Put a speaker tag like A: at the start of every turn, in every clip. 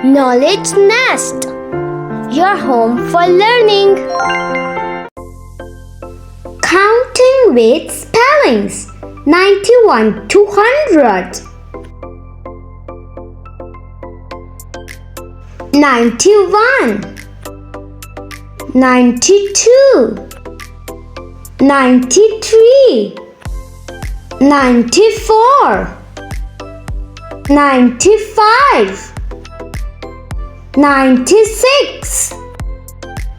A: Knowledge Nest, your home for learning. Counting with spellings 91 to 100. 91, 92, 93, 94, 95, 96,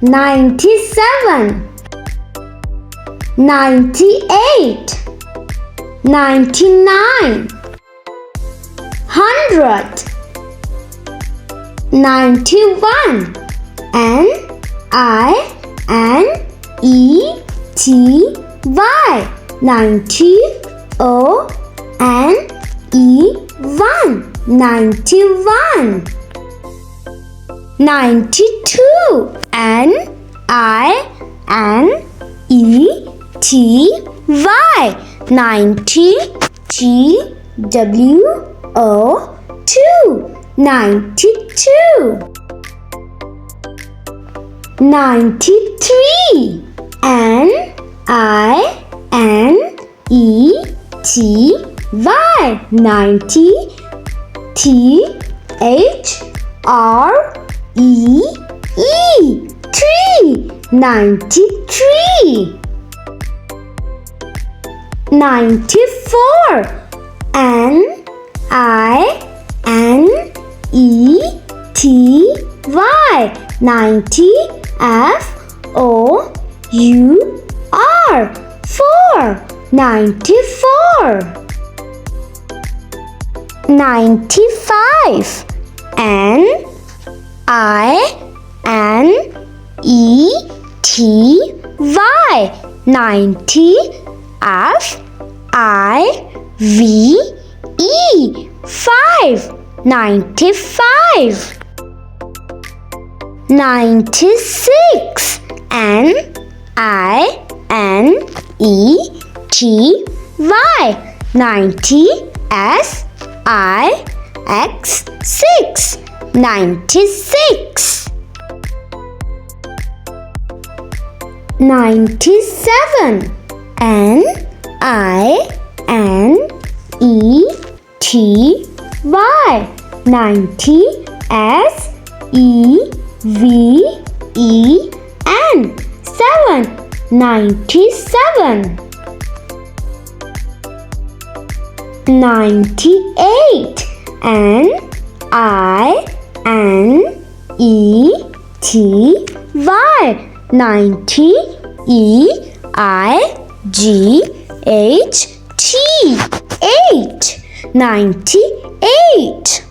A: 97, 98, 99, 100, 91, N-I-N-E-T-Y, 90, O-N-E-1, 91. 92, N-I-N-E-T-Y, 90, T-W-O-2, 92. 93, N-I-N-E-T-Y, 90, T-H-R-E-E, 3, 93. 94, N-I-N-E-T-Y, 90, F-O-U-R, 4, 94. 95, N-I-N-E-T-Y, 90, F-I-V-E, 5, 95. 96, N-I-N-E-T-Y, 90, S-I-X, 6, 96. 97, N-I-N-E-T-Y, 90, S-E-V-E-N, 7, 97. 98, N-I-N-E-T-Y, 90, E-I-G-H-T, 8, 98.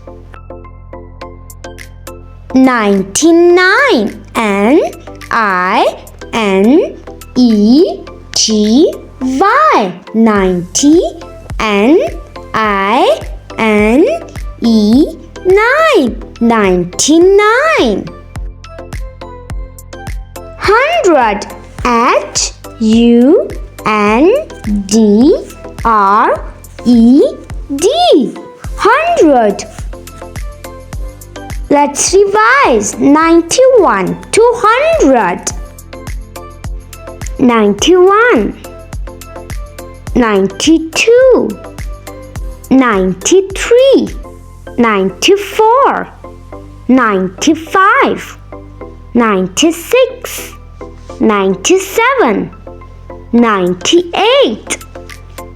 A: 99, N-I-N-E-T-Y, 90, N-I-N-E-9, 99. 100, H-U-N-D-R-E-D, 100. Let's revise 91 to 100. 91, 92, 93, 94, 95, 96, 97, 98,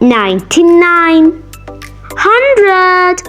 A: 99, 100.